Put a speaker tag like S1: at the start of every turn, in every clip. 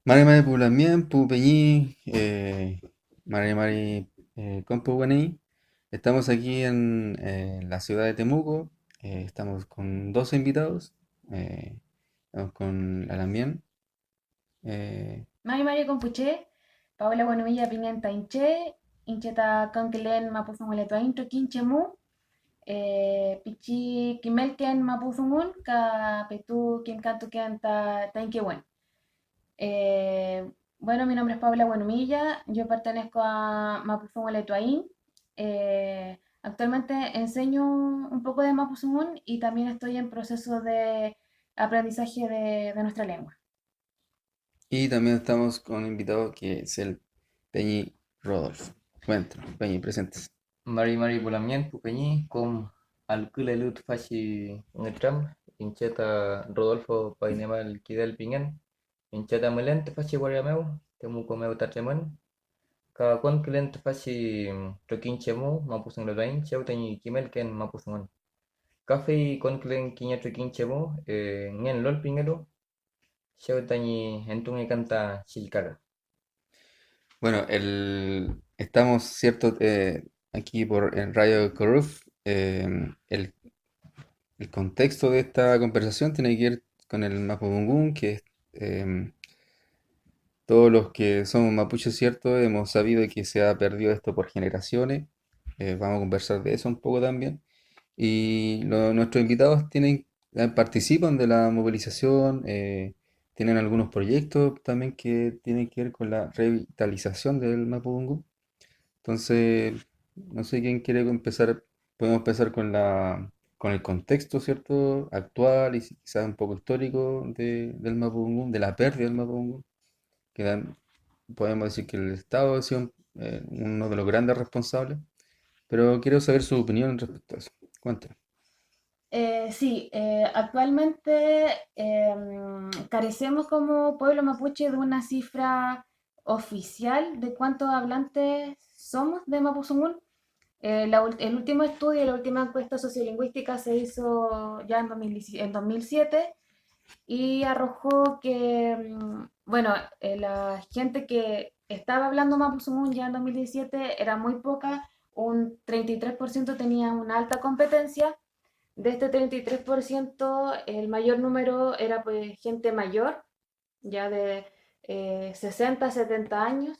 S1: Mari Mari Pulamien, Pupeñí, Mari Mari Compu Guaní. Estamos aquí en la ciudad de Temuco. Estamos con dos invitados. Estamos con Alamien. eh,
S2: Mari Mari Compuche, Paola Guanumilla Pimienta Inche, Incheta Kankelen Mapuzungule Intro Kinchemu, Pichi Kimelken Mapuzungun, Ka Petu Kinkantuken Ta Inkewen. Bueno, mi nombre es Paola Guanumilla, yo pertenezco a Mapuzungule Tuain. Actualmente enseño un poco de Mapuzungun y también estoy en proceso de aprendizaje de nuestra lengua.
S1: y también estamos con un invitado que es el Peñi Rodolfo. Cuéntanos, Peñi, presentes.
S3: Mari Mari Pulamien, Pupeñi, com Alculelut Fashi Ngetram, Incheta Rodolfo Painemal Kidal Pingen, Incheta Melent Fashi Guariameu, Temu Comeu Tateman, Kakon Kilent Fashi Tokin Chemu, Mapusung Ladain, Cheutani Kimel Ken Mapusungan. Kafe con Kilen Kinya Tokin Chemu, Ngen Lol Pingelu, Cheutani Entungi Canta Chilcara.
S1: Bueno, estamos, ¿cierto? Aquí en Radio Corruf. El contexto de esta conversación tiene que ver con el Mapudungun, que es, todos los que somos mapuches, ¿cierto? Hemos sabido que se ha perdido esto por generaciones. Vamos a conversar de eso un poco también. Y nuestros invitados participan de la movilización, tienen algunos proyectos también que tienen que ver con la revitalización del Mapudungun. Entonces, no sé quién quiere empezar. Podemos empezar con el contexto, ¿cierto? Actual y quizás un poco histórico del Mapudungun, de la pérdida del Mapudungun. Que podemos decir que el Estado ha sido uno de los grandes responsables, pero quiero saber su opinión respecto a eso. Cuéntanos.
S2: Sí, actualmente carecemos como pueblo mapuche de una cifra oficial de cuántos hablantes somos de Mapuzungún. El último estudio, la última encuesta sociolingüística se hizo ya en 2007 y arrojó que, bueno, la gente que estaba hablando Mapuzungún ya en 2017 era muy poca, un 33% tenía una alta competencia. De este 33%, el mayor número era pues gente mayor, ya de 60 a 70 años,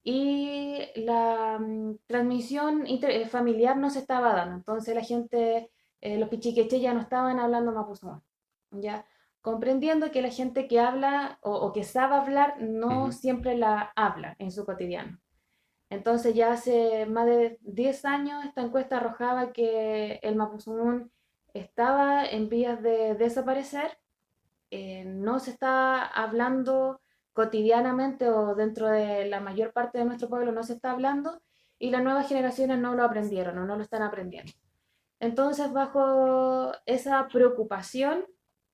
S2: y la transmisión familiar no se estaba dando. Entonces la gente, los pichiqueches ya no estaban hablando mapuzungún, ya comprendiendo que la gente que habla o que sabe hablar no
S1: Ujú.
S2: siempre la habla en su cotidiano. Entonces ya hace más de 10 años esta encuesta arrojaba que el Mapuzungún estaba en vías de desaparecer, no se está hablando cotidianamente o dentro de la mayor parte de nuestro pueblo no se está hablando y las nuevas generaciones no lo aprendieron o no lo están aprendiendo. Entonces, bajo esa preocupación,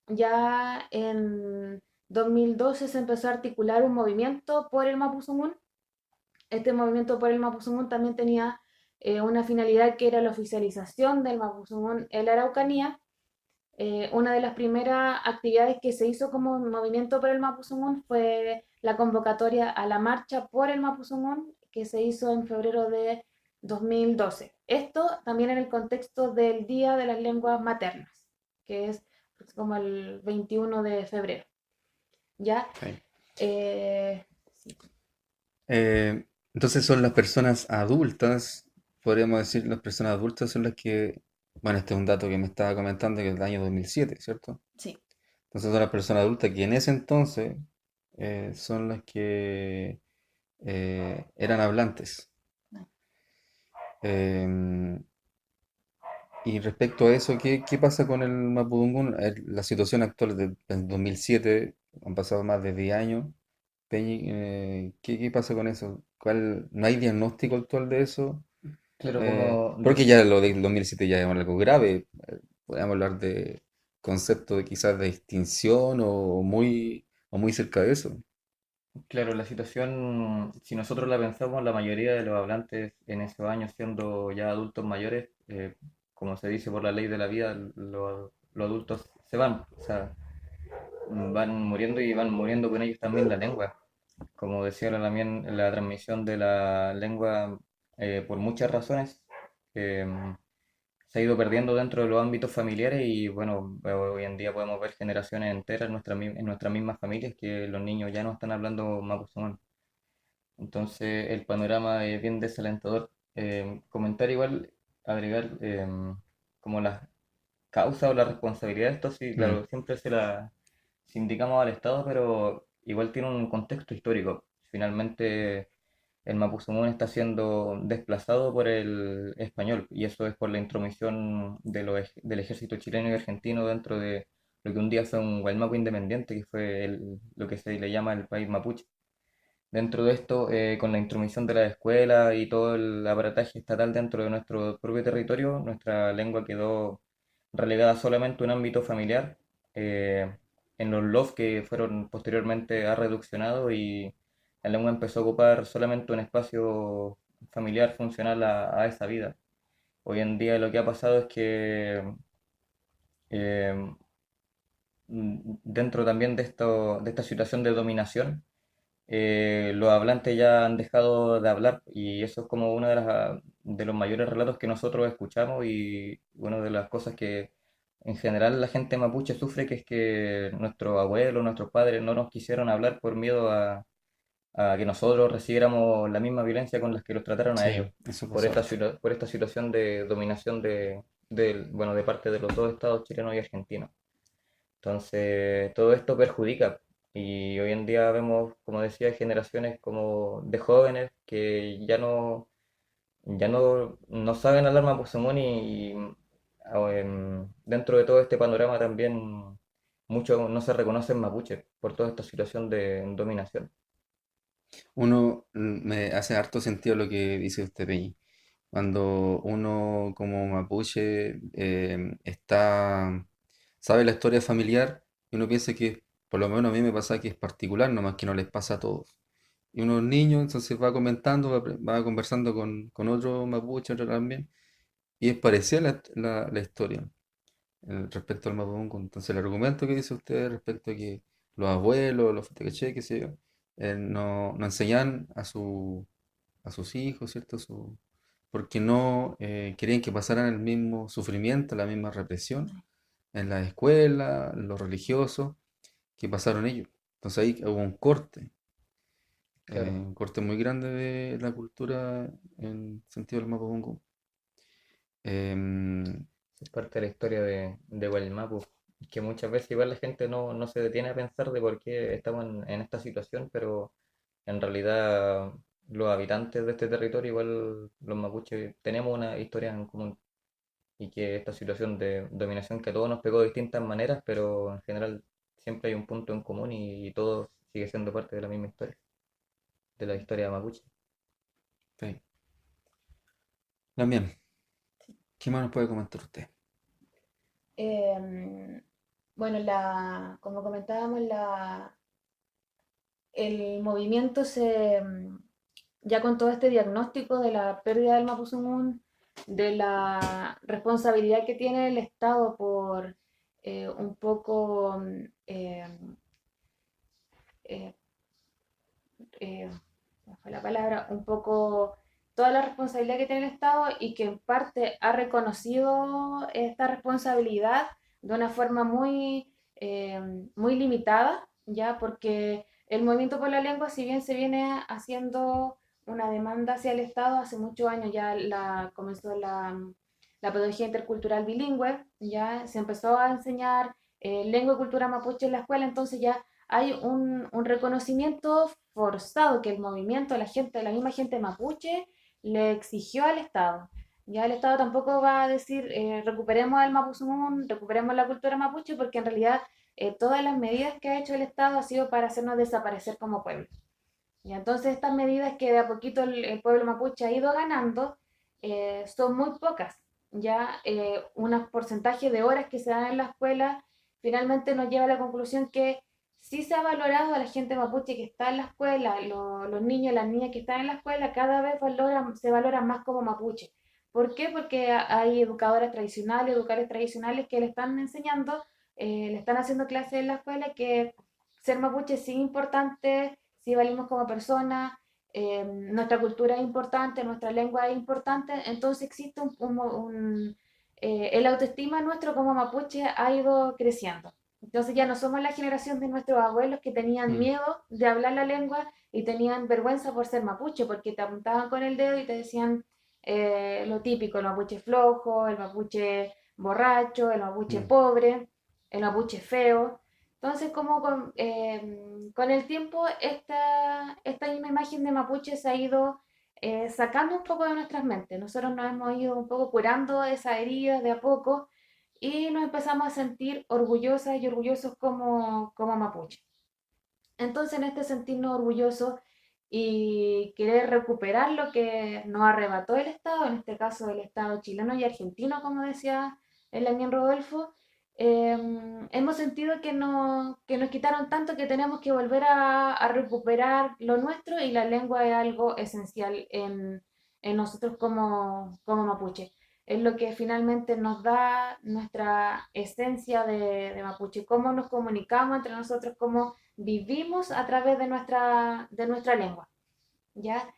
S2: ya en 2012 se empezó a articular un movimiento por el Mapuzungún. Este movimiento por el Mapuzungún también tenía una finalidad que era la oficialización del Mapuzungún en la Araucanía. Una de las primeras actividades que se hizo como movimiento por el Mapuzungún fue la convocatoria a la marcha por el Mapuzungún que se hizo en febrero de 2012. Esto también en el contexto del Día de las Lenguas Maternas, que es pues, como el 21 de febrero. ¿Ya?
S1: Ok.
S2: Eh,
S1: Eh, entonces son las personas adultas, podríamos decir, las personas adultas son las que, bueno, este es un dato que me estaba comentando que es del año 2007, ¿cierto?
S2: sí.
S1: Entonces son las personas adultas que en ese entonces son las que eran hablantes. Em, y respecto a eso, ¿qué pasa con el Mapudungun? La situación actual del 2007, han pasado más de 10 años. Peñi, ¿qué pasa con eso? ¿No hay diagnóstico actual de eso?
S3: Claro, como
S1: Porque ya lo del 2007 ya es algo grave. Podemos hablar de concepto de quizás de extinción o muy cerca de eso.
S3: Claro, la situación, si nosotros la pensamos, la mayoría de los hablantes en esos años, siendo ya adultos mayores, como se dice por la ley de la vida, los adultos se van. O sea, van muriendo y van muriendo con ellos también la lengua. Como decía también la transmisión de la lengua, por muchas razones, eh, se ha ido perdiendo dentro de los ámbitos familiares y bueno, hoy en día podemos ver generaciones enteras en nuestras mismas familias que los niños ya no están hablando mapuzungún. Entonces el panorama es bien desalentador. Comentar igual, agregar como las causas o la responsabilidad de esto, sí,
S1: Mm,
S3: claro, siempre se indicamos al Estado, pero igual tiene un contexto histórico. Finalmente el mapuzungún está siendo desplazado por el español y eso es por la intromisión del ejército chileno y argentino dentro de lo que un día fue un Guaymapu independiente, que fue lo que se le llama el país mapuche. Dentro de esto, con la intromisión de la escuela y todo el aparataje estatal dentro de nuestro propio territorio, nuestra lengua quedó relegada solamente a un ámbito familiar, eh, en los LOF que fueron posteriormente a reduccionado y la lengua empezó a ocupar solamente un espacio familiar funcional a esa vida. Hoy en día lo que ha pasado es que eh, dentro también de esta situación de dominación, los hablantes ya han dejado de hablar y eso es como uno de los mayores relatos que nosotros escuchamos y una de las cosas que en general la gente mapuche sufre, que es que nuestros abuelos, nuestros padres no nos quisieron hablar por miedo a que nosotros recibiéramos la misma violencia con las que los trataron a ellos,
S1: sí, eso pasó harto.
S3: por esta situación de dominación bueno, de parte de los dos estados chilenos y argentinos. Entonces, todo esto perjudica. Y hoy en día vemos, como decía, generaciones como de jóvenes que no saben hablar mapuzungún dentro de todo este panorama también muchos no se reconocen mapuche por toda esta situación de dominación.
S1: Me hace harto sentido lo que dice usted, Peñi. Cuando uno como mapuche sabe la historia familiar y uno piensa que, por lo menos a mí me pasa que es particular, nomás que no les pasa a todos. Y uno es niño, entonces va comentando, va conversando con otro mapuche, otro también, y es parecida la historia respecto al mapudungun. Entonces el argumento que dice usted respecto a que los abuelos, los fitecaché, qué sé yo, no enseñan a sus hijos, ¿cierto? Porque no querían que pasaran el mismo sufrimiento, la misma represión en la escuela, en lo religioso, que pasaron ellos. Entonces ahí hubo
S3: Claro,
S1: un corte muy grande de la cultura en sentido del Mapudungun. Em,
S3: es parte de la historia de Guaymapu, que muchas veces igual la gente no se detiene a pensar de por qué estamos en esta situación, pero en realidad los habitantes de este territorio, igual los mapuches, tenemos una historia en común y que esta situación de dominación que a todos nos pegó de distintas maneras, pero en general siempre hay un punto en común y todo sigue siendo parte de la misma historia, de la historia mapuche.
S1: sí. También, ¿qué más nos puede comentar usted?
S2: Em, bueno, como comentábamos, el movimiento ya con todo este diagnóstico de la pérdida del Mapuzungún, de la responsabilidad que tiene el Estado por un poco eh, ¿cómo fue la palabra? Un poco toda la responsabilidad que tiene el Estado y que en parte ha reconocido esta responsabilidad de una forma muy limitada, ¿ya? Porque el movimiento por la lengua, si bien se viene haciendo una demanda hacia el Estado, hace muchos años ya comenzó la pedagogía intercultural bilingüe, ya se empezó a enseñar lengua y cultura mapuche en la escuela, entonces ya hay un reconocimiento forzado que el movimiento, la misma gente mapuche, le exigió al Estado. Ya el Estado tampoco va a decir recuperemos el mapuzungún, recuperemos la cultura mapuche, porque en realidad todas las medidas que ha hecho el Estado ha sido para hacernos desaparecer como pueblo. Y entonces estas medidas que de a poquito el pueblo mapuche ha ido ganando son muy pocas. Ya un porcentaje de horas que se dan en la escuela finalmente nos lleva a la conclusión que sí se ha valorado a la gente mapuche que está en la escuela, los niños y las niñas que están en la escuela, cada vez se valoran más como mapuche. ¿Por qué? Porque hay educadoras tradicionales, educadores tradicionales que le están enseñando le están haciendo clases en la escuela que ser mapuche sí es importante, sí valimos como personas, nuestra cultura es importante, nuestra lengua es importante, entonces existe el autoestima nuestro como mapuche ha ido creciendo. Entonces ya no somos la generación de nuestros abuelos que tenían
S1: Mm,
S2: miedo de hablar la lengua y tenían vergüenza por ser mapuche, porque te apuntaban con el dedo y te decían lo típico, el mapuche flojo, el mapuche borracho, el mapuche
S1: mm.
S2: pobre, el mapuche feo. Entonces, como con el tiempo, esta misma imagen de mapuche se ha ido sacando un poco de nuestras mentes. Nosotros nos hemos ido un poco curando esas heridas de a poco y nos empezamos a sentir orgullosas y orgullosos como mapuche. Entonces, en este sentirnos orgullosos y querer recuperar lo que nos arrebató el Estado, en este caso el Estado chileno y argentino, como decía el Daniel Rodolfo, hemos sentido que nos quitaron tanto que tenemos que volver a recuperar lo nuestro y la lengua es algo esencial en nosotros como mapuche. Es lo que finalmente nos da nuestra esencia de mapuche, cómo nos comunicamos entre nosotros, cómo vivimos a través de nuestra lengua, ¿ya?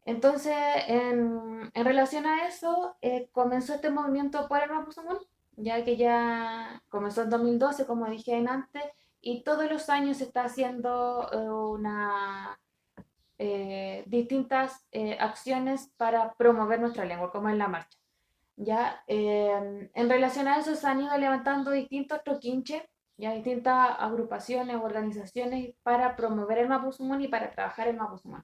S2: Entonces, en relación a eso, comenzó este movimiento por el Mapuzungún, ya que ya comenzó en 2012, como dije antes, y todos los años se está haciendo distintas acciones para promover nuestra lengua, como en la marcha. ¿Ya? En relación a eso se han ido levantando distintos troquinches, ya distintas agrupaciones o organizaciones para promover el Mapuzungún y para trabajar el Mapuzungún.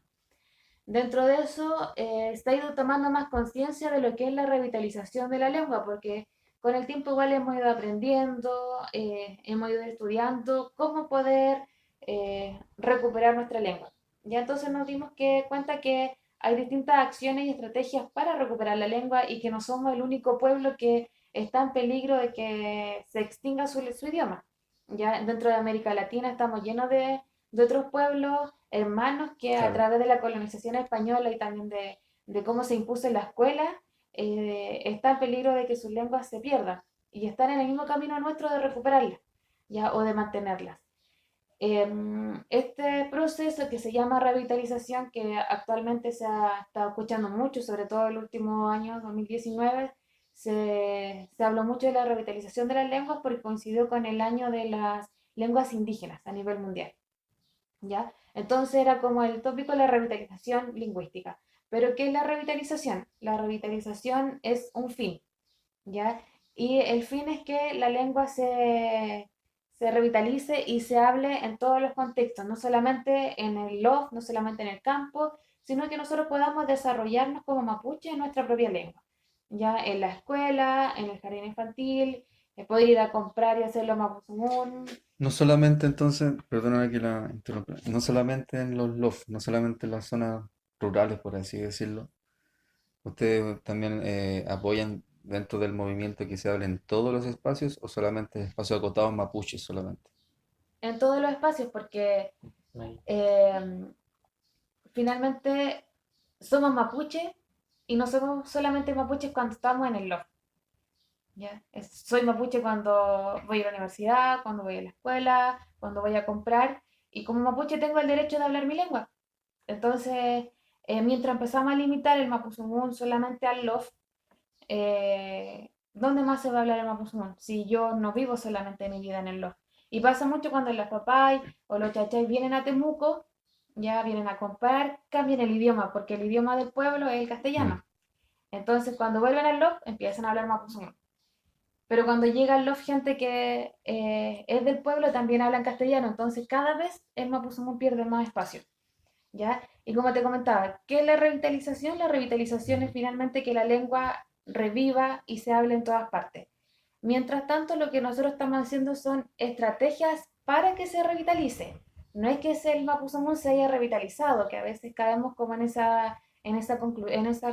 S2: Dentro de eso se ha ido tomando más conciencia de lo que es la revitalización de la lengua, porque con el tiempo igual hemos ido aprendiendo, hemos ido estudiando cómo poder recuperar nuestra lengua. Ya entonces nos dimos cuenta que hay distintas acciones y estrategias para recuperar la lengua y que no somos el único pueblo que está en peligro de que se extinga su idioma. Ya dentro de América Latina estamos llenos de otros pueblos hermanos que a
S1: Claro.
S2: través de la colonización española y también de cómo se impuso en la escuela, está en peligro de que sus lenguas se pierdan y están en el mismo camino nuestro de recuperarlas, ¿ya? O de mantenerlas. Este proceso que se llama revitalización, que actualmente se ha estado escuchando mucho, sobre todo el último año 2019, se habló mucho de la revitalización de las lenguas porque coincidió con el año de las lenguas indígenas a nivel mundial. ¿Ya? Entonces era como el tópico de la revitalización lingüística. Pero ¿qué es la revitalización? La revitalización es un fin, ¿ya? Y el fin es que la lengua se revitalice y se hable en todos los contextos, no solamente en el loft, no solamente en el campo, sino que nosotros podamos desarrollarnos como mapuche en nuestra propia lengua, ya en la escuela, en el jardín infantil, poder ir a comprar y hacerlo mapuzungún.
S1: No solamente entonces, perdóname que la interrumpa, no solamente en los lofts, no solamente en las zonas rurales, por así decirlo. ¿Ustedes también apoyan dentro del movimiento que se hable en todos los espacios o solamente espacios acotados mapuches solamente?
S2: En todos los espacios, porque
S3: Ahí.
S2: eh, finalmente somos mapuche y no somos solamente mapuches cuando estamos en el loft. ¿Ya? Soy mapuche cuando voy a la universidad, cuando voy a la escuela, cuando voy a comprar, y como mapuche tengo el derecho de hablar mi lengua. Entonces, mientras empezamos a limitar el mapuzungún solamente al loft, ¿dónde más se va a hablar el mapuzungún? Si yo no vivo solamente mi vida en el loft. Y pasa mucho cuando los papás o los chachais vienen a Temuco, ya vienen a comprar, cambian el idioma, porque el idioma del pueblo es el
S1: Mm.
S2: castellano. Entonces, cuando vuelven al loft, empiezan a hablar mapuzungún. Pero cuando llega al loft gente que es del pueblo también habla en castellano, entonces cada vez el mapuzungún pierde más espacio, ¿ya? Y como te comentaba, ¿qué es la revitalización? La revitalización es finalmente que la lengua reviva y se hable en todas partes. Mientras tanto, lo que nosotros estamos haciendo son estrategias para que se revitalice. No es que el mapuzungún se haya revitalizado, que a veces caemos como en esa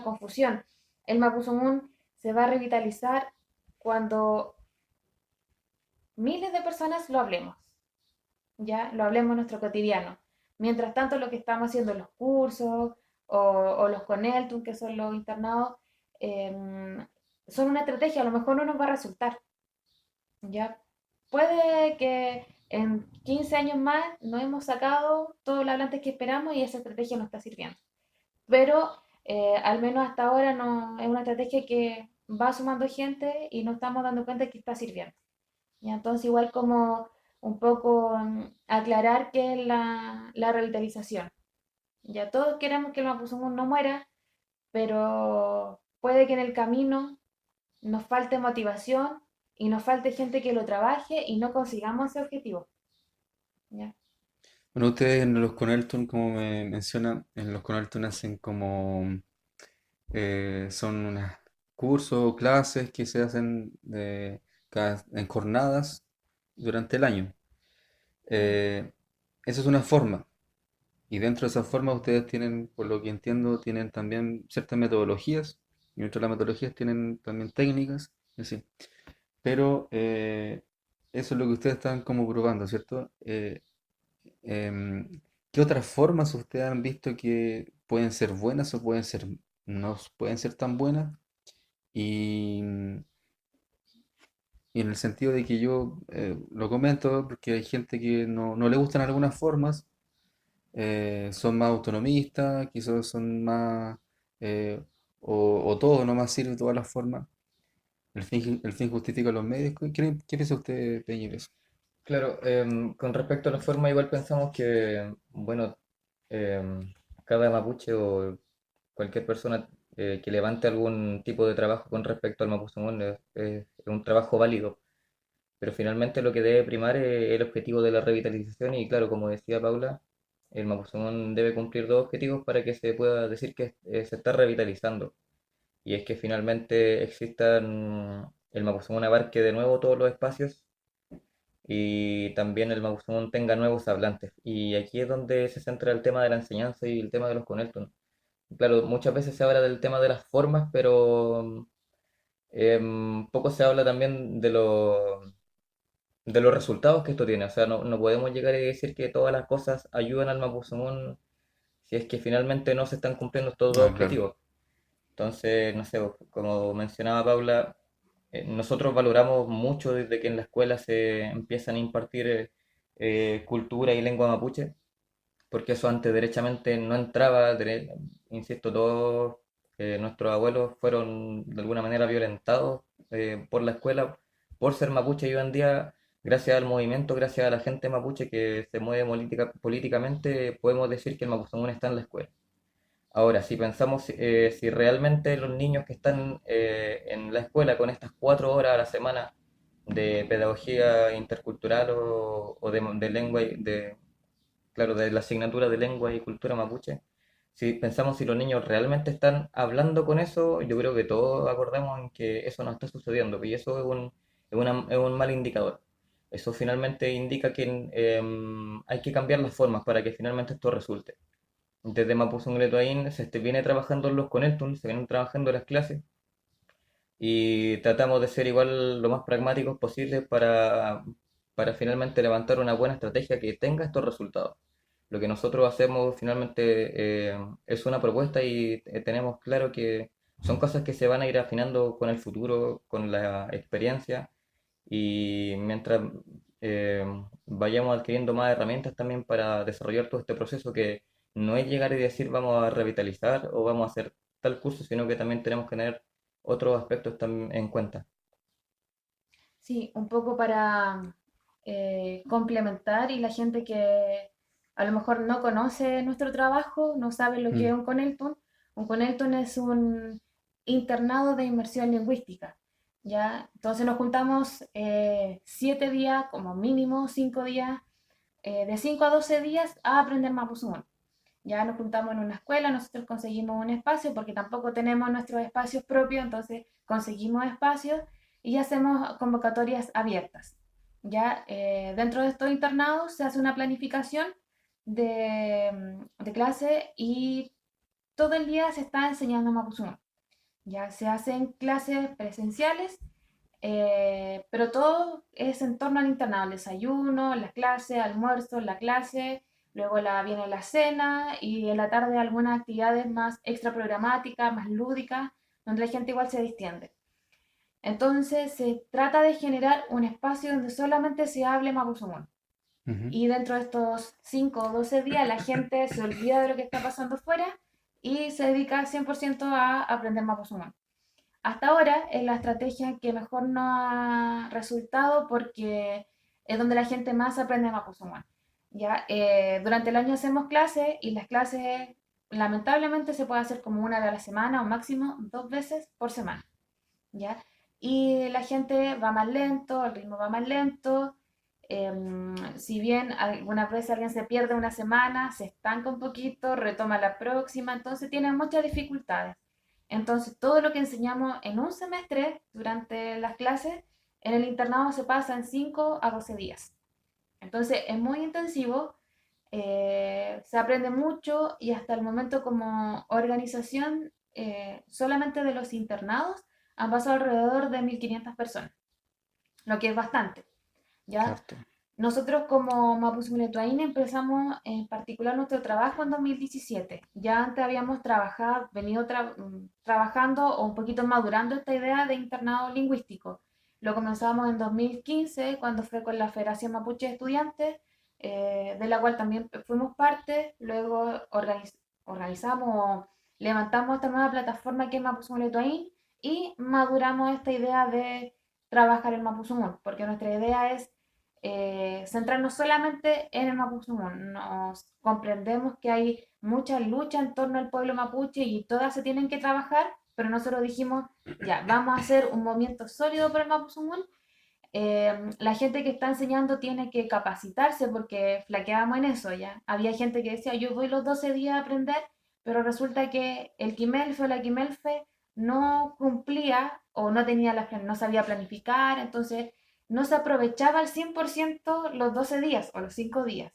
S2: confusión. El mapuzungún se va a revitalizar cuando miles de personas lo hablemos, ya lo hablemos en nuestro cotidiano. Mientras tanto, lo que estamos haciendo en los cursos o los Coneltum, que son los internados, eh, son una estrategia, a lo mejor no nos va a resultar, ¿ya? puede que en 15 años más no hemos sacado todos los hablantes que esperamos y esa estrategia no está sirviendo. Pero al menos hasta ahora no es una estrategia que va sumando gente y nos estamos dando cuenta que está sirviendo. Y entonces igual como un poco aclarar qué es la revitalización. Ya todos queremos que el Mapuzungún no muera, pero puede que en el camino nos falte motivación y nos falte gente que lo trabaje y no consigamos ese objetivo. ¿Ya?
S1: Bueno, ustedes en los Conelton, como me mencionan, en los Conelton hacen como, son unos cursos o clases que se hacen en jornadas durante el año.
S2: Mm.
S1: Eh, Esa es una forma. Y dentro de esa forma ustedes tienen, por lo que entiendo, tienen también ciertas metodologías. Y dentro de las metodologías tienen también técnicas. Es decir, pero eso es lo que ustedes están como probando, ¿cierto? ¿Qué otras formas ustedes han visto que pueden ser buenas o pueden ser, no pueden ser tan buenas? Y, y en el sentido de que yo lo comento porque hay gente que no le gustan algunas formas, son más autonomistas, quizás son más, eh, o todo, no más sirve todas las formas. El fin justifica los medios. ¿Qué piensa usted, Peña?
S3: Claro, con respecto a la forma, igual pensamos que, bueno, em, cada mapuche o cualquier persona que levante algún tipo de trabajo con respecto al Mapuzungún es un trabajo válido, pero finalmente lo que debe primar es el objetivo de la revitalización y claro, como decía Paula, el Mapuzungún debe cumplir dos objetivos para que se pueda decir que se está revitalizando. Y es que finalmente existan, el Mapuzungún abarque de nuevo todos los espacios y también el Mapuzungún tenga nuevos hablantes. Y aquí es donde se centra el tema de la enseñanza y el tema de los Conelton. Claro, muchas veces se habla del tema de las formas, pero poco se habla también de los resultados que esto tiene. O sea, no podemos llegar y decir que todas las cosas ayudan al Mapuzungún si es que finalmente no se están cumpliendo estos dos
S1: Ah, claro.
S3: objetivos. Entonces, no sé, como mencionaba Paula, nosotros valoramos mucho desde que en la escuela se empiezan a impartir cultura y lengua mapuche, porque eso antes derechamente no entraba, insisto, todos nuestros abuelos fueron de alguna manera violentados por la escuela por ser mapuche y hoy en día, gracias al movimiento, gracias a la gente mapuche que se mueve políticamente, podemos decir que el Mapuzungún está en la escuela. Ahora, si pensamos si realmente los niños que están en la escuela con estas 4 horas a la semana de pedagogía intercultural o de lengua, claro, de la asignatura de lengua y cultura mapuche, si pensamos si los niños realmente están hablando con eso, yo creo que todos acordamos en que eso no está sucediendo y eso es un mal indicador. Eso finalmente indica que hay que cambiar las formas para que finalmente esto resulte. Desde Mapuzungún viene trabajando en los Coneltun, se vienen trabajando las clases y tratamos de ser igual lo más pragmáticos posible para finalmente levantar una buena estrategia que tenga estos resultados. Lo que nosotros hacemos finalmente es una propuesta y tenemos claro que son cosas que se van a ir afinando con el futuro, con la experiencia y mientras eh, vayamos adquiriendo más herramientas también para desarrollar todo este proceso que no es llegar y decir vamos a revitalizar o vamos a hacer tal curso, sino que también tenemos que tener otros aspectos también en cuenta.
S2: Sí, un poco para complementar y la gente que a lo mejor no conoce nuestro trabajo, no sabe lo que es
S1: Mm.
S2: un Conelton. Un Conelton es un internado de inmersión lingüística, ¿ya? Entonces nos juntamos 7 días, como mínimo 5 días, de 5 a 12 días a aprender Mapuzungún. Ya nos juntamos en una escuela, nosotros conseguimos un espacio porque tampoco tenemos nuestros espacios propios, entonces conseguimos espacios y hacemos convocatorias abiertas. Ya dentro de estos internados se hace una planificación de clase y todo el día se está enseñando Mapuzungún. Ya se hacen clases presenciales, pero todo es en torno al internado, el desayuno, las clases, almuerzo, la clase, luego viene la cena y en la tarde algunas actividades más extra programáticas, más lúdicas, donde la gente igual se distiende. Entonces se trata de generar un espacio donde solamente se hable mapuzungún.
S1: Ujú.
S2: Y dentro de estos 5 o 12 días la gente se olvida de lo que está pasando fuera y se dedica 100% a aprender mapuzungún. Hasta ahora es la estrategia que mejor no ha resultado porque es donde la gente más aprende mapuzungún. ¿Ya? Durante el año hacemos clases y las clases lamentablemente se puede hacer como una vez a la semana o máximo 2 veces por semana. ¿Ya? Y la gente va más lento, el ritmo va más lento. Si bien algunas veces alguien se pierde una semana, se estanca un poquito, retoma la próxima, entonces tiene muchas dificultades. Entonces todo lo que enseñamos en un semestre durante las clases, en el internado se pasa en 5 a 12 días. Entonces es muy intensivo, se aprende mucho y hasta el momento como organización, solamente de los internados han pasado alrededor de 1.500 personas, lo que es bastante, ¿ya?
S1: Harto.
S2: Nosotros como Mapuzungún empezamos en particular nuestro trabajo en 2017. Ya antes habíamos venido trabajando o un poquito madurando esta idea de internado lingüístico. Lo comenzamos en 2015 cuando fue con la Federación Mapuche de Estudiantes, de la cual también fuimos parte. Luego organizamos, levantamos esta nueva plataforma que es Mapuzungún y maduramos esta idea de trabajar el Mapuzungún, porque nuestra idea es centrarnos solamente en el mapuzungún. Nos comprendemos que hay mucha lucha en torno al pueblo mapuche y todas se tienen que trabajar, pero nosotros dijimos, ya, vamos a hacer un movimiento sólido por el mapuzungún. La gente que está enseñando tiene que capacitarse porque flaqueábamos en eso ya. Había gente que decía, yo voy los 12 días a aprender, pero resulta que el quimelfe o la quimelfe no cumplía o no tenía no sabía planificar, entonces no se aprovechaba al 100% los 12 días o los 5 días.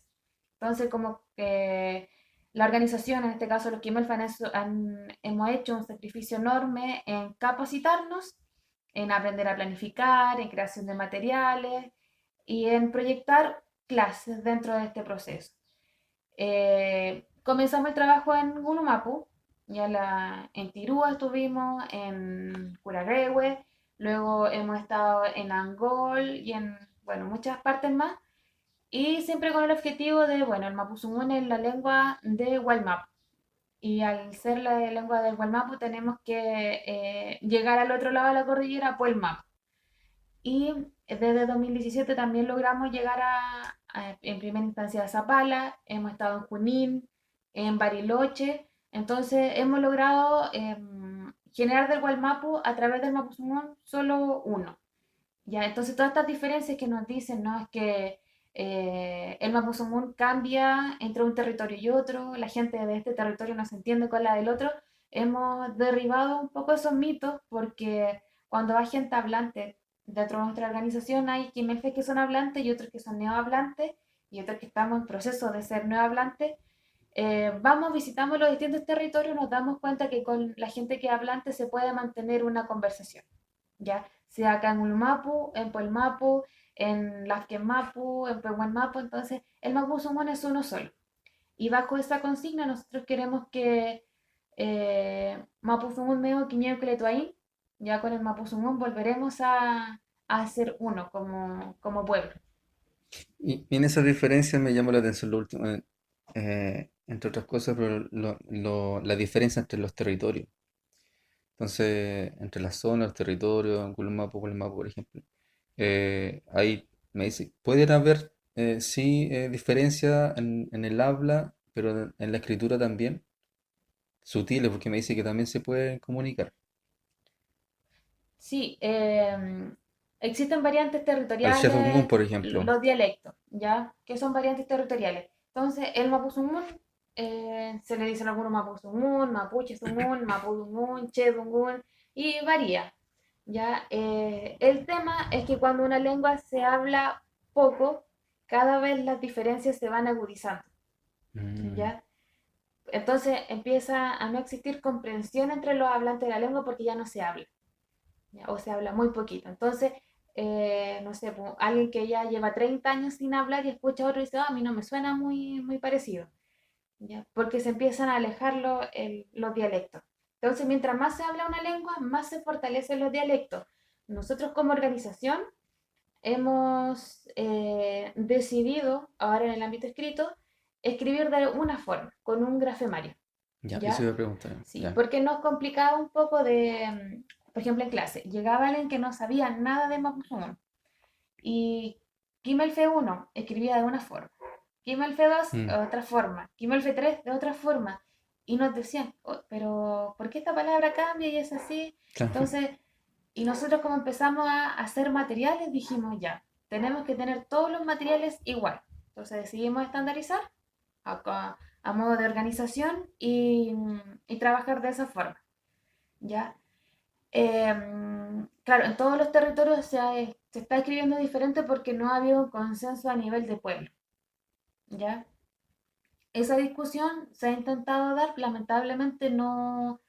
S2: Entonces como que la organización, en este caso los quimelfe, hemos hecho un sacrificio enorme en capacitarnos, en aprender a planificar, en creación de materiales y en proyectar clases dentro de este proceso. Comenzamos el trabajo en Gulumapu, en Tirúa estuvimos, en Curarehue, luego hemos estado en Angol y en, bueno, muchas partes más, y siempre con el objetivo de, bueno, el mapuzungún es la lengua de Walmap, y al ser la lengua del Gualmapu tenemos que llegar al otro lado de la cordillera por el mapa. Y desde 2017 también logramos llegar en primera instancia a Zapala, hemos estado en Junín, en Bariloche, entonces hemos logrado generar del Gualmapu a través del Mapuzungún solo uno. Ya, entonces todas estas diferencias que nos dicen, ¿no? Es que el Mapuzungún cambia entre un territorio y otro, la gente de este territorio no se entiende con la del otro. Hemos derribado un poco esos mitos porque cuando hay gente hablante dentro de nuestra organización hay quimelfes que son hablantes y otros que son neohablantes y otros que estamos en proceso de ser neohablantes. Vamos, visitamos los distintos territorios, nos damos cuenta que con la gente que es hablante se puede mantener una conversación, ¿ya? Sea acá en Ulmapu, en Puelmapu, en Lafkenmapu, en Pehuenmapu, entonces el Mapuzungún es uno solo. Y bajo esa consigna nosotros queremos que Mapuzungún Meo Quiñeu ya con el Mapuzungún volveremos a ser uno como pueblo.
S1: Y en esas diferencias me llamó la atención lo último, entre otras cosas, pero la diferencia entre los territorios. Entonces, entre las zonas, los territorios, Google Maps, por ejemplo. Ahí me dice, pueden haber, sí, diferencia en el habla, pero en la escritura también, sutiles, porque me dice que también se pueden comunicar.
S2: Sí, existen variantes
S1: El Sheffield,
S2: territoriales,
S1: por ejemplo.
S2: los dialectos, ¿ya? Que son variantes territoriales. Entonces, el mapuzungún, se le dicen algunos mapuzungún, mapuchezungún, mapudungún, chedungún, y varía, ¿ya? El tema es que cuando una lengua se habla poco, cada vez las diferencias se van agudizando,
S1: Mm,
S2: ¿ya? Entonces empieza a no existir comprensión entre los hablantes de la lengua porque ya no se habla, ¿ya? O se habla muy poquito. Entonces, no sé, pues, alguien que ya lleva 30 años sin hablar y escucha a otro y dice, "Ah, a mí no me suena muy parecido, ¿ya? Porque se empiezan a alejar los dialectos. Entonces, mientras más se habla una lengua, más se fortalecen los dialectos. nosotros como organización hemos decidido, ahora en el ámbito escrito, escribir de una forma, con un grafemario,
S1: Ya, eso
S2: ¿ya?
S1: iba a preguntar.
S2: Sí,
S1: Ya.
S2: porque nos complicaba un poco por ejemplo, en clase, llegaba alguien que no sabía nada de Mapuzungún y Kimelfe 1 escribía de una forma, Kimelfe 2 de
S1: Mm,
S2: otra forma, Kimelfe 3 de otra forma, y nos decían, "Oh, pero ¿por qué esta palabra cambia y es así?"
S1: claro.
S2: Entonces, y nosotros como empezamos a hacer materiales, dijimos ya, tenemos que tener todos los materiales igual. Entonces decidimos estandarizar a modo de organización y trabajar de esa forma. ¿Ya? Claro, en todos los territorios se está escribiendo diferente porque no ha habido un consenso a nivel de pueblo. ¿Ya? Esa discusión se ha intentado dar, lamentablemente no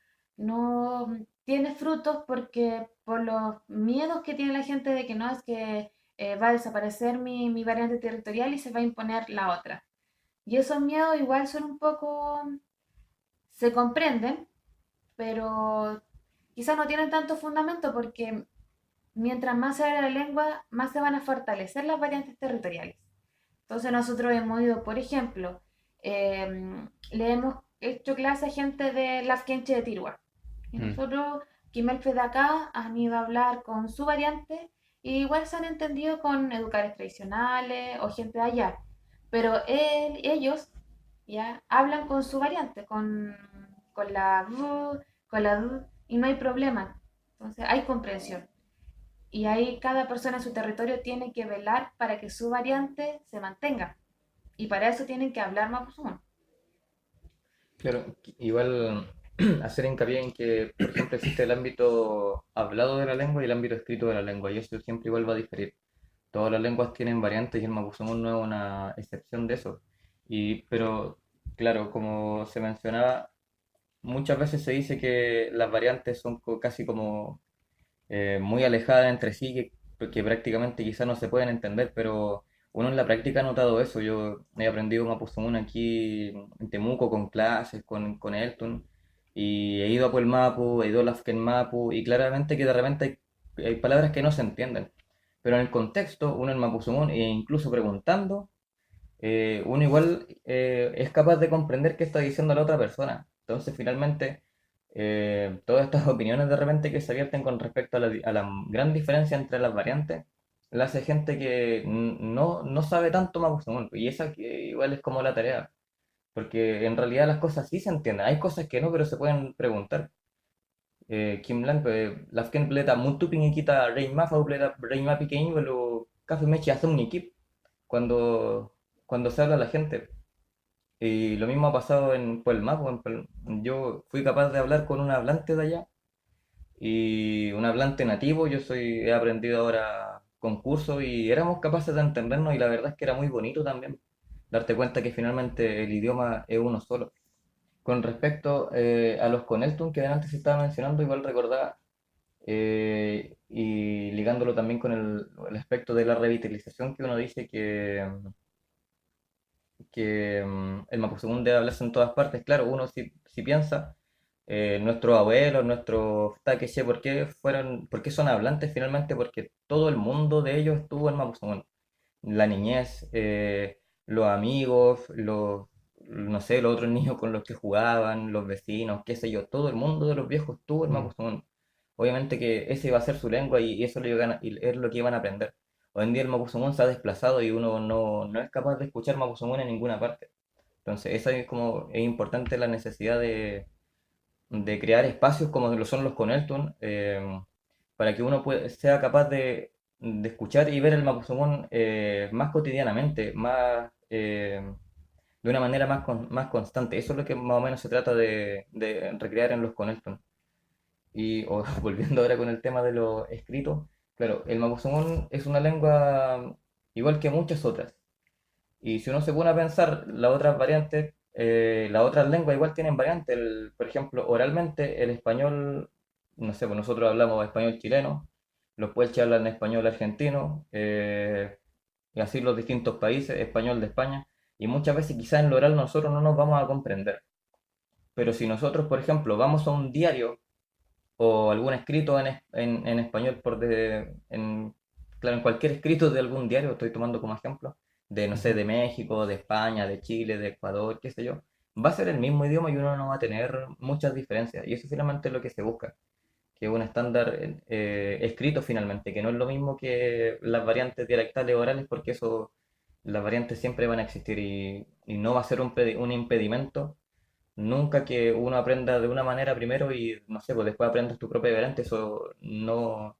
S2: tiene frutos porque por los miedos que tiene la gente de que no es que va a desaparecer mi variante territorial y se va a imponer la otra. Y esos miedos igual son un poco, se comprenden, pero quizás no tienen tanto fundamento porque mientras más se habla la lengua, más se van a fortalecer las variantes territoriales. Entonces nosotros hemos ido, por ejemplo, le hemos hecho clase a gente de Lafkenche de Tirua. Y
S1: Mm,
S2: nosotros, Quimelfe de acá, han ido a hablar con su variante y igual se han entendido con educadores tradicionales o gente de allá. Pero ellos ya hablan con su variante, con la V, con la D, y no hay problema. Entonces hay comprensión. Y ahí cada persona en su territorio tiene que velar para que su variante se mantenga. Y para eso tienen que hablar mapuzungún.
S3: Claro, igual hacer hincapié en que, por ejemplo, existe el ámbito hablado de la lengua y el ámbito escrito de la lengua, y eso siempre igual va a diferir. Todas las lenguas tienen variantes y el mapuzungún no es una excepción de eso. Pero, claro, como se mencionaba, muchas veces se dice que las variantes son casi como muy alejadas entre sí, que prácticamente quizás no se pueden entender, pero uno en la práctica ha notado eso. Yo he aprendido Mapuzungún aquí en Temuco con clases, con Elton, y he ido a Puelmapu, he ido a Lafken Mapu, y claramente que de repente hay palabras que no se entienden. Pero en el contexto, uno en Mapuzungún, e incluso preguntando, uno igual es capaz de comprender qué está diciendo la otra persona. Entonces, finalmente, todas estas opiniones de repente que se vierten con respecto a la gran diferencia entre las variantes, la hace gente que no sabe tanto Mapuzungún. Y esa que igual es como la tarea. Porque en realidad las cosas sí se entienden. Hay cosas que no, pero se pueden preguntar. Kim Lang, lafken pleta muito pingi kita Reima, fau pleta Reima pequeño, pero café mechi hace un equipo cuando se habla a la gente. Y lo mismo ha pasado en Puelma. Yo fui capaz de hablar con un hablante de allá y un hablante nativo. He aprendido ahora con cursos y éramos capaces de entendernos y la verdad es que era muy bonito también darte cuenta que finalmente el idioma es uno solo. Con respecto a los Coneltun que antes se estaba mencionando, igual recordaba y ligándolo también con el aspecto de la revitalización que uno dice que el Mapuzungún debe hablarse en todas partes. Claro, uno si piensa, nuestros abuelos, nuestros taqueche, ¿por qué son hablantes finalmente? Porque todo el mundo de ellos estuvo en Mapuzungún. La niñez, los amigos, no sé, los otros niños con los que jugaban, los vecinos, qué sé yo, todo el mundo de los viejos estuvo en
S1: mm,
S3: Mapuzungún. Obviamente que ese iba a ser su lengua y eso y es lo que iban a aprender. Hoy en día el Mapuzungún se ha desplazado y uno no es capaz de escuchar Mapuzungún en ninguna parte. Entonces, esa es importante la necesidad de crear espacios como lo son los Coneltun, para que uno sea capaz de escuchar y ver el Mapuzungún más cotidianamente, de una manera más constante. Eso es lo que más o menos se trata de recrear en los Coneltun. Volviendo ahora con el tema de lo escrito, claro, el Mapuzungún es una lengua igual que muchas otras. Y si uno se pone a pensar las otras variantes, las otras lenguas igual tienen variantes. Por ejemplo, oralmente el español, no sé, pues nosotros hablamos español chileno, los puelches hablan español argentino, y así los distintos países, español de España, y muchas veces quizás en lo oral nosotros no nos vamos a comprender. Pero si nosotros, por ejemplo, vamos a un diario o algún escrito en español claro, en cualquier escrito de algún diario, estoy tomando como ejemplo, de no sé,
S1: Ujú.
S3: de México, de España, de Chile, de Ecuador, qué sé yo, va a ser el mismo idioma y uno no va a tener muchas diferencias. Y eso finalmente es lo que se busca, que es un estándar escrito finalmente, que no es lo mismo que las variantes dialectales orales, porque eso, las variantes siempre van a existir y no va a ser un impedimento nunca que uno aprenda de una manera primero y, no sé, pues después aprendas tu propia variante, eso no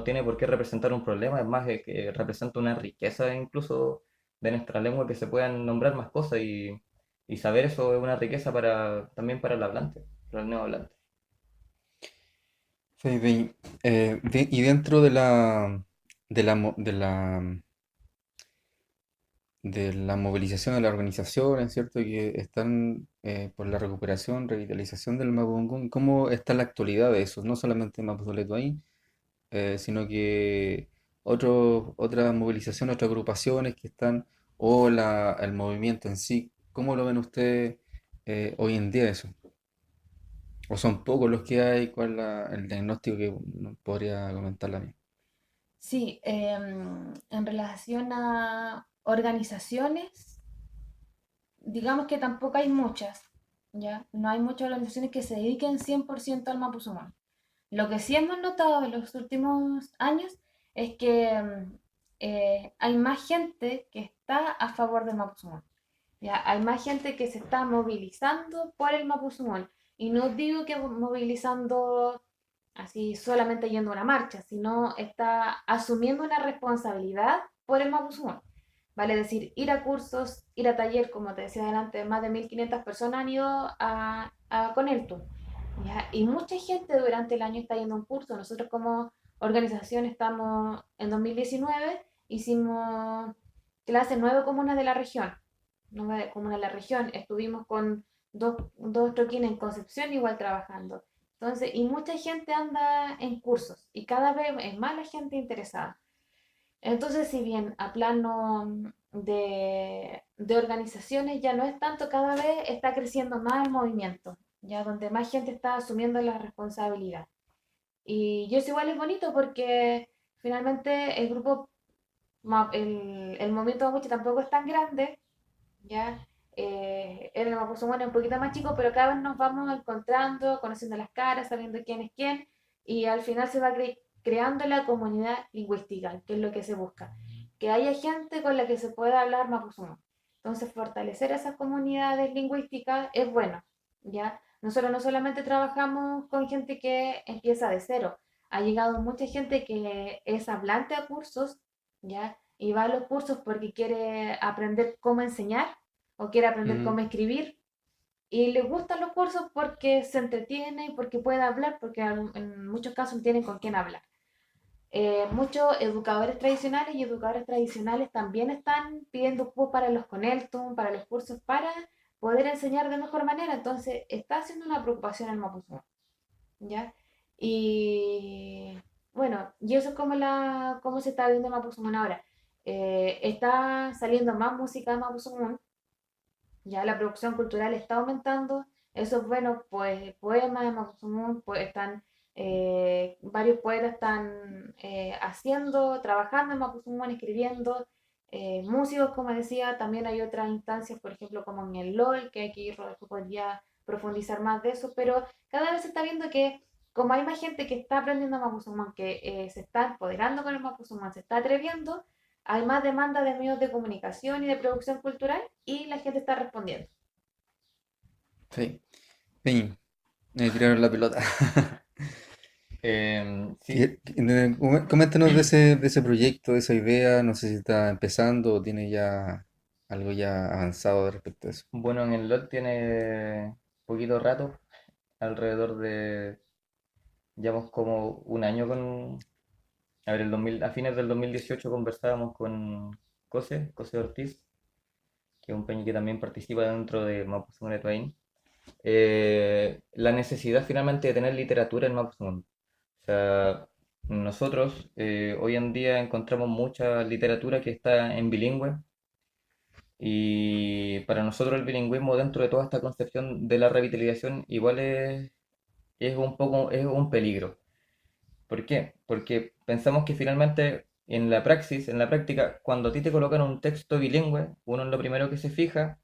S3: tiene por qué representar un problema, es más, que representa una riqueza incluso de nuestra lengua que se puedan nombrar más cosas y saber eso es una riqueza también para el hablante, para el neohablante.
S1: Felipe, y dentro de la, mo- de la movilización de las organizaciones, ¿cierto? Que están por la recuperación, revitalización del Mapudungun, ¿cómo está la actualidad de eso? No solamente Mapuzoletuaín, sino que otras movilizaciones, otras agrupaciones que están, o el movimiento en sí, ¿cómo lo ven ustedes hoy en día eso? ¿O son pocos los que hay? ¿Cuál es el diagnóstico que podría comentar la mía?
S2: Sí, en relación a organizaciones, digamos que tampoco hay muchas, ¿ya? No hay muchas organizaciones que se dediquen 100% al Mapuzungún. Lo que sí hemos notado en los últimos años es que hay más gente que está a favor del Mapuzungún. Ya, hay más gente que se está movilizando por el Mapuzungún. Y no digo que movilizando así solamente yendo a una marcha, sino está asumiendo una responsabilidad por el Mapuzungún. Vale decir, ir a cursos, ir a taller, como te decía adelante, más de 1.500 personas han ido a Coneltu. ¿Ya? Y mucha gente durante el año está yendo a un curso. Nosotros como organización estamos en 2019, hicimos clases en 9 comunas de la región. 9 comunas de la región. Estuvimos con dos troquines en Concepción igual trabajando. Entonces, y mucha gente anda en cursos y cada vez es más la gente interesada. Entonces, si bien a plano de organizaciones ya no es tanto, cada vez está creciendo más el movimiento, ya donde más gente está asumiendo la responsabilidad. Y eso igual es bonito porque finalmente el grupo, el movimiento mapuche tampoco es tan grande, ya. El Mapuzungún es un poquito más chico, pero cada vez nos vamos encontrando, conociendo las caras, sabiendo quién es quién, y al final se va creando la comunidad lingüística, que es lo que se busca. Que haya gente con la que se pueda hablar Mapuzungún. Entonces, fortalecer esas comunidades lingüísticas es bueno, ¿ya? Nosotros no solamente trabajamos con gente que empieza de cero, ha llegado mucha gente que es hablante a cursos, ¿ya? Y va a los cursos porque quiere aprender cómo enseñar o quiere aprender
S1: Ujú.
S2: cómo escribir. Y le gustan los cursos porque se entretiene y porque puede hablar, porque en muchos casos tienen con quién hablar. Muchos educadores tradicionales también están pidiendo cupos para los Coneltum, para los cursos, para poder enseñar de mejor manera. Entonces, está haciendo una preocupación el Mapuzungún, ¿ya? Y bueno, y eso es cómo se está viendo Mapuzungún ahora. Está saliendo más música de Mapuzungún, ya la producción cultural está aumentando, eso es bueno, pues poemas de Mapuzungún, pues están, varios poetas están haciendo, trabajando en Mapuzungún, escribiendo, músicos, como decía, también hay otras instancias, por ejemplo, como en el LOL, que aquí Rodolfo podría profundizar más de eso, pero cada vez se está viendo que como hay más gente que está aprendiendo Mapuzungún, que se está empoderando con el Mapuzungún, se está atreviendo, hay más demanda de medios de comunicación y de producción cultural y la gente está respondiendo.
S1: Sí. Peñi, me tiraron la pelota.
S3: Sí,
S1: Coméntanos de ese proyecto, de esa idea, no sé si está empezando o tiene ya algo ya avanzado respecto a eso.
S3: bueno, en el LOL tiene poquito rato, alrededor llevamos como un año a ver, a fines del 2018 conversábamos con José Ortiz, que es un peñi que también participa dentro de Mapuzungún Etuain, la necesidad finalmente de tener literatura en Mapuzungún. O sea, nosotros hoy en día encontramos mucha literatura que está en bilingüe y para nosotros el bilingüismo dentro de toda esta concepción de la revitalización igual es es un poco, es un peligro. ¿Por qué? Porque pensamos que finalmente en la praxis, en la práctica, cuando a ti te colocan un texto bilingüe, uno es lo primero que se fija,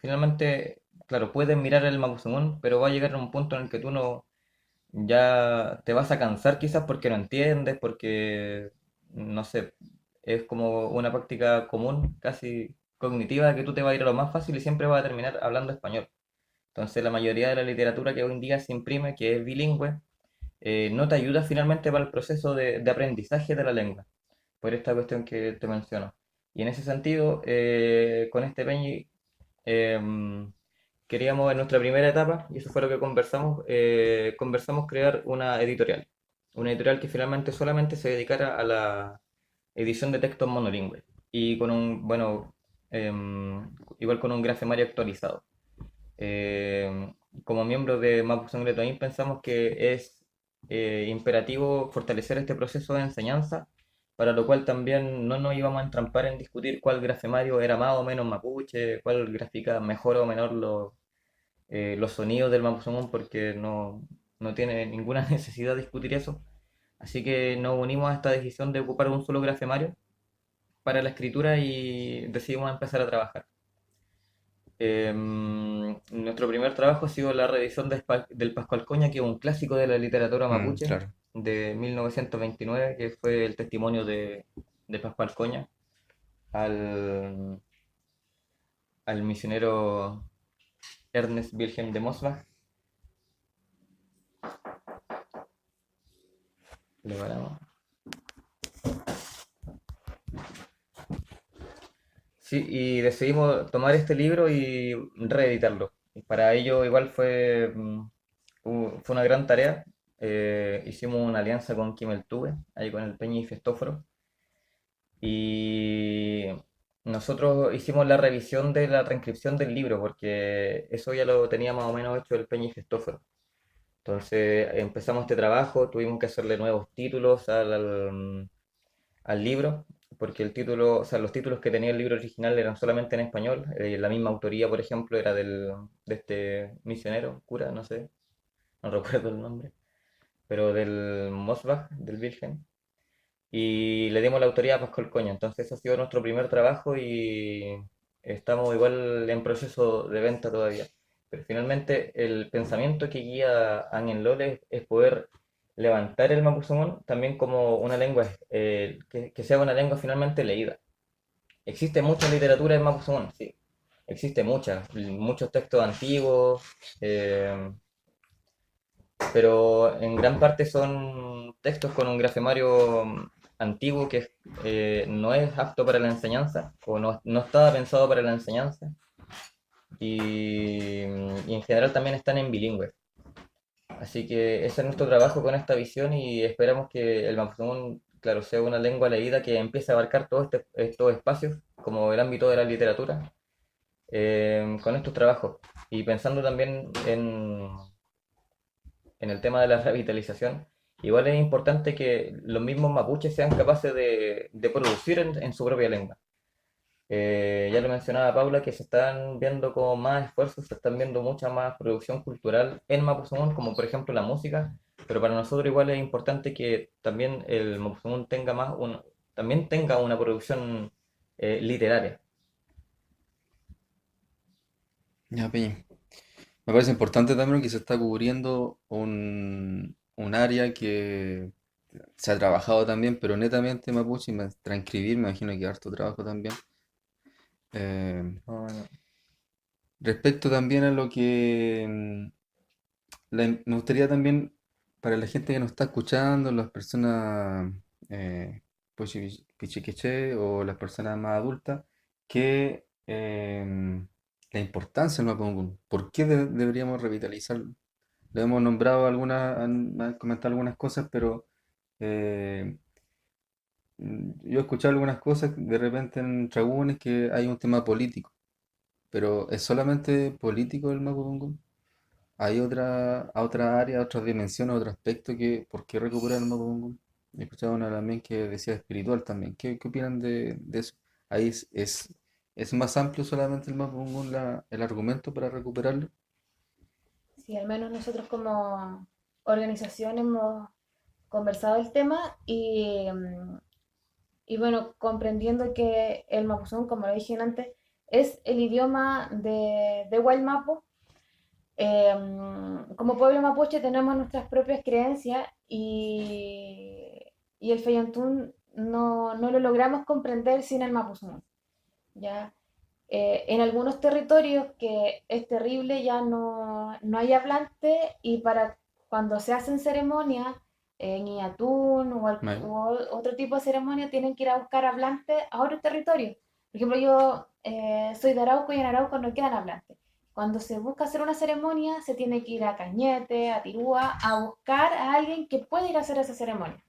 S3: finalmente, claro, puedes mirar el Mapuzungún, pero va a llegar a un punto en el que tú no, ya te vas a cansar quizás porque no entiendes, porque, no sé, es como una práctica común, casi cognitiva, que tú te vas a ir a lo más fácil y siempre vas a terminar hablando español. Entonces la mayoría de la literatura que hoy en día se imprime, que es bilingüe, no te ayuda finalmente para el proceso de aprendizaje de la lengua, por esta cuestión que te menciono. Y en ese sentido, con este Peñi, em, queríamos en nuestra primera etapa, y eso fue lo que conversamos, conversamos crear una editorial que finalmente solamente se dedicara a la edición de textos monolingües y con un, bueno, igual con un grafemario actualizado. Como miembros de Mapu Sangre Toin pensamos que es imperativo fortalecer este proceso de enseñanza, para lo cual también no nos íbamos a entrampar en discutir cuál grafemario era más o menos mapuche, cuál grafica mejor o menor los sonidos del Mapuzungún, porque no tiene ninguna necesidad de discutir eso. Así que nos unimos a esta decisión de ocupar un solo grafemario para la escritura y decidimos empezar a trabajar. Nuestro primer trabajo ha sido la reedición del Pascual Coña, que es un clásico de la literatura mapuche
S1: Claro.
S3: de 1929, que fue el testimonio de Pascual Coña al, al misionero Ernest Wilhelm de Mosbach. Le paramos. Sí, y decidimos tomar este libro y reeditarlo. Y para ello igual fue una gran tarea. Hicimos una alianza con Kimel Tuve, ahí con el Peña y Festóforo. Y nosotros hicimos la revisión de la transcripción del libro, porque eso ya lo tenía más o menos hecho el Peña y Festóforo. Entonces empezamos este trabajo, tuvimos que hacerle nuevos títulos al libro, porque el título, o sea, los títulos que tenía el libro original eran solamente en español. La misma autoría, por ejemplo, era de este misionero, cura, no sé, no recuerdo el nombre, pero del Mosbach, del Virgen. Y le dimos la autoría a Pascual Coña. Entonces, ese ha sido nuestro primer trabajo y estamos igual en proceso de venta todavía. Pero finalmente, el pensamiento que guía a Ángel Lole es poder levantar el mapuzungún también como una lengua, que sea una lengua finalmente leída. Existe mucha literatura en mapuzungún, sí. Existe mucha, muchos textos antiguos, eh, pero en gran parte son textos con un grafemario antiguo que no es apto para la enseñanza o no estaba pensado para la enseñanza y en general también están en bilingüe. Así que ese es nuestro trabajo con esta visión y esperamos que el Mapudungun, claro, sea una lengua leída que empiece a abarcar todos estos espacios, como el ámbito de la literatura, con estos trabajos. Y pensando también en el tema de la revitalización, igual es importante que los mismos mapuches sean capaces de producir en su propia lengua. Ya lo mencionaba Paula, que se están viendo como más esfuerzos, se están viendo mucha más producción cultural en Mapuzungún, como por ejemplo la música, pero para nosotros igual es importante que también el Mapuzungún también tenga una producción literaria.
S1: Ya, Peña. Me parece importante también que se está cubriendo un área que se ha trabajado también, pero netamente mapuche, y transcribir, me imagino que harto trabajo también. Eh,
S3: Bueno,
S1: Respecto también a lo que me gustaría también, para la gente que nos está escuchando, las personas pichiquiché o las personas más adultas, que la importancia del Mapudungun. ¿Por qué deberíamos revitalizarlo? Lo hemos nombrado han comentado algunas cosas, pero eh, yo he escuchado algunas cosas de repente en Tragunes que hay un tema político, pero ¿es solamente político el Mapudungun? ¿Hay otra área, otra dimensión, otro aspecto que por qué recuperar el Mapudungun? He escuchado una también que decía espiritual también. ¿Qué opinan de eso? Ahí es más amplio solamente el Mapudungun el argumento para recuperarlo.
S2: Sí, al menos nosotros como organización hemos conversado el tema y bueno, comprendiendo que el mapuzungún, como lo dije antes, es el idioma de Wallmapu. Como pueblo mapuche tenemos nuestras propias creencias y el Fayantún no lo logramos comprender sin el mapuzungún, ¿ya? En algunos territorios que es terrible ya no hay hablante y para cuando se hacen ceremonias en Iatún
S1: Vale.
S2: o otro tipo de ceremonia tienen que ir a buscar hablantes a otro territorio. Por ejemplo, yo soy de Arauco y en Arauco no quedan hablantes. Cuando se busca hacer una ceremonia se tiene que ir a Cañete, a Tirúa, a buscar a alguien que pueda ir a hacer esa ceremonia,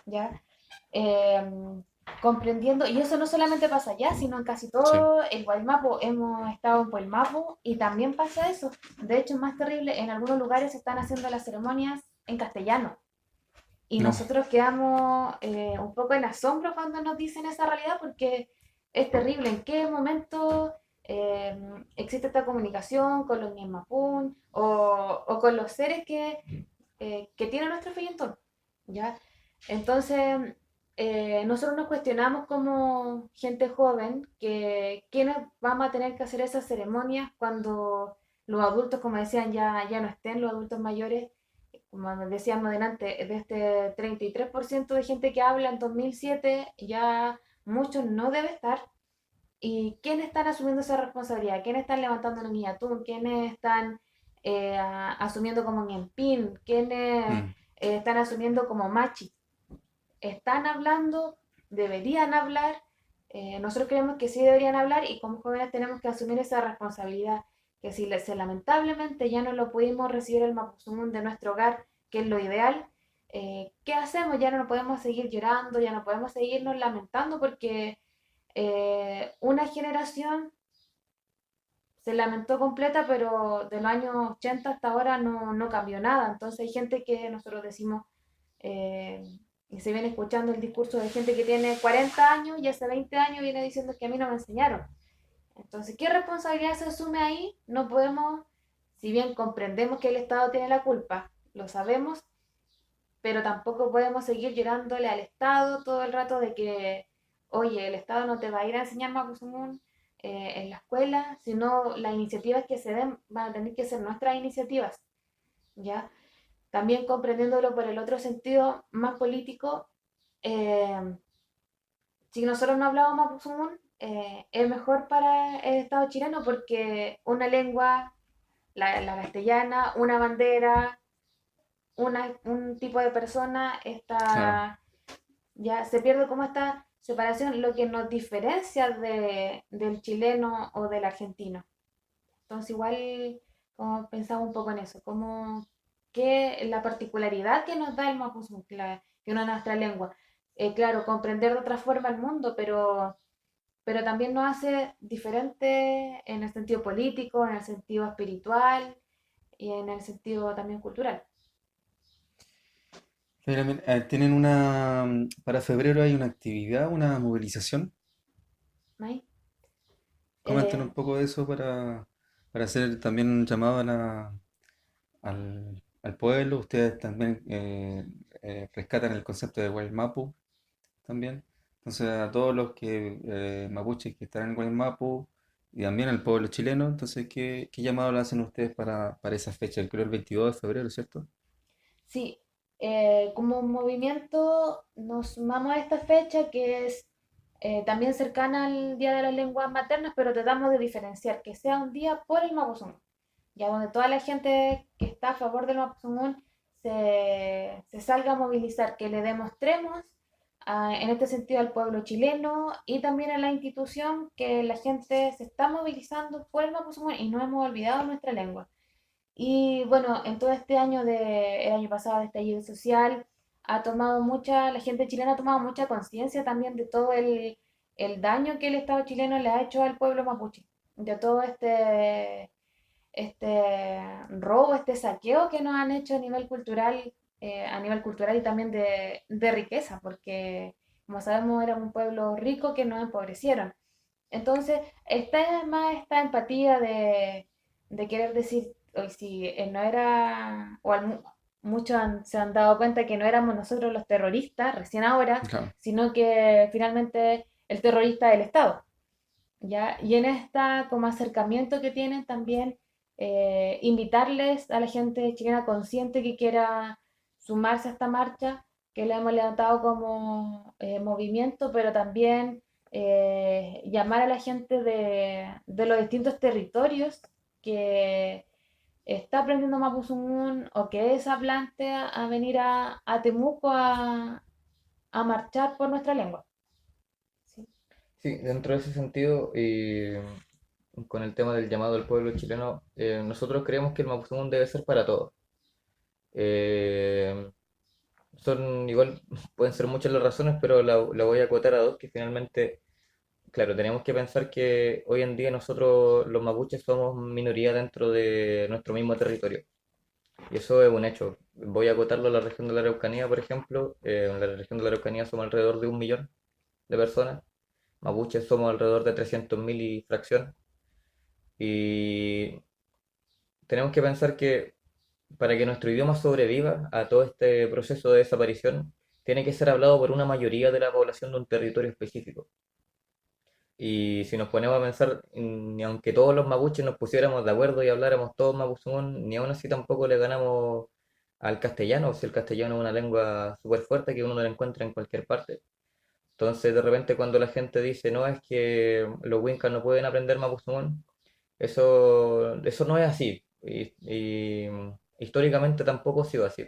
S2: ¿ya? Eh, Comprendiendo, y eso no solamente pasa allá, sino en casi
S1: Sí.
S2: todo el Guaymapo, hemos estado en Guaymapo y también pasa eso. De hecho, es más terrible, en algunos lugares se están haciendo las ceremonias en castellano. Y
S1: No.
S2: nosotros quedamos un poco en asombro cuando nos dicen esa realidad porque es terrible. ¿En qué momento existe esta comunicación con los Niemapún o con los seres que tiene nuestro Feyentón? ¿Ya? Entonces, nosotros nos cuestionamos como gente joven que quiénes vamos a tener que hacer esas ceremonias cuando los adultos, como decían, ya no estén, los adultos mayores, como decíamos delante, de este 33% de gente que habla en 2007, ya muchos no debe estar. ¿Y quiénes están asumiendo esa responsabilidad? ¿Quiénes están levantando el guiatún? ¿Quiénes están asumiendo como ñempín? ¿Quiénes
S1: Mm.
S2: están asumiendo como machi? ¿Están hablando? ¿Deberían hablar? Nosotros creemos que sí deberían hablar y como jóvenes tenemos que asumir esa responsabilidad, que si lamentablemente ya no lo pudimos recibir el mapuzungún de nuestro hogar, que es lo ideal, ¿qué hacemos? Ya no podemos seguir llorando, ya no podemos seguirnos lamentando porque una generación se lamentó completa, pero de los años 80 hasta ahora no cambió nada. Entonces hay gente que nosotros decimos, eh, y se viene escuchando el discurso de gente que tiene 40 años y hace 20 años viene diciendo que a mí no me enseñaron. Entonces, ¿qué responsabilidad se asume ahí? No podemos, si bien comprendemos que el Estado tiene la culpa, lo sabemos, pero tampoco podemos seguir llorándole al Estado todo el rato de que, oye, el Estado no te va a ir a enseñar Mapuzungún en la escuela, sino las iniciativas que se den van a tener que ser nuestras iniciativas, ¿ya? También comprendiéndolo por el otro sentido más político, eh, si nosotros no hablamos Mapuzungún, es mejor para el Estado chileno porque una lengua, la castellana, una bandera, un tipo de persona,
S1: Claro.
S2: ya se pierde como esta separación, lo que nos diferencia del chileno o del argentino. Entonces igual como pensamos un poco en eso, como que la particularidad que nos da el mapuzungún, que una nuestra lengua. Claro, comprender de otra forma el mundo, pero también nos hace diferente en el sentido político, en el sentido espiritual y en el sentido también cultural.
S1: Tienen para febrero hay una actividad, una movilización.
S2: ¿No?
S1: Comenten
S2: Eh,
S1: un poco de eso para hacer también un llamado al pueblo. Ustedes también rescatan el concepto de Mapu también. Entonces a todos los que mapuches que están en Mapu y también al pueblo chileno, entonces ¿qué llamado le hacen ustedes para esa fecha? Creo el 22 de febrero, ¿cierto?
S2: Sí, como movimiento nos sumamos a esta fecha que es también cercana al Día de las Lenguas Maternas, pero tratamos de diferenciar que sea un día por el Mapuzungún, ya donde toda la gente que está a favor del Mapuzungún se salga a movilizar, que le demostremos en este sentido al pueblo chileno y también a la institución que la gente se está movilizando por el Mapuzungún y no hemos olvidado nuestra lengua. Y bueno, en todo este año el año pasado de estallido social, la gente chilena ha tomado mucha conciencia también de todo el daño que el Estado chileno le ha hecho al pueblo mapuche, de todo este robo, este saqueo que nos han hecho a nivel cultural y también de riqueza, porque como sabemos era un pueblo rico que nos empobrecieron. Entonces, está más esta empatía de querer decir, o si no era, muchos se han dado cuenta que no éramos nosotros los terroristas recién ahora,
S1: Claro.
S2: sino que finalmente el terrorista del Estado. ¿Ya? Y en esta como acercamiento que tienen también, invitarles a la gente chilena consciente que quiera sumarse a esta marcha, que la hemos levantado como movimiento, pero también llamar a la gente de los distintos territorios que está aprendiendo Mapuzungún o que es hablante a venir a Temuco a marchar por nuestra lengua. ¿Sí?
S3: Sí, dentro de ese sentido, con el tema del llamado al pueblo chileno, nosotros creemos que el Mapuzungún debe ser para todos. Eh, Son igual, pueden ser muchas las razones, pero la voy a acotar a dos, que finalmente, claro, tenemos que pensar que hoy en día nosotros los mapuches somos minoría dentro de nuestro mismo territorio. Y eso es un hecho. Voy a acotarlo a la región de la Araucanía, por ejemplo. En la región de la Araucanía somos alrededor de 1 millón de personas. Mapuches somos alrededor de 300.000 y fracción. Y tenemos que pensar que para que nuestro idioma sobreviva a todo este proceso de desaparición, tiene que ser hablado por una mayoría de la población de un territorio específico. Y si nos ponemos a pensar, ni aunque todos los mapuches nos pusiéramos de acuerdo y habláramos todos mapuzungún, ni aún así tampoco le ganamos al castellano, si el castellano es una lengua súper fuerte que uno no la encuentra en cualquier parte. Entonces, de repente, cuando la gente dice, no, es que los wincas no pueden aprender mapuzungún, eso no es así. Y históricamente tampoco ha sido así.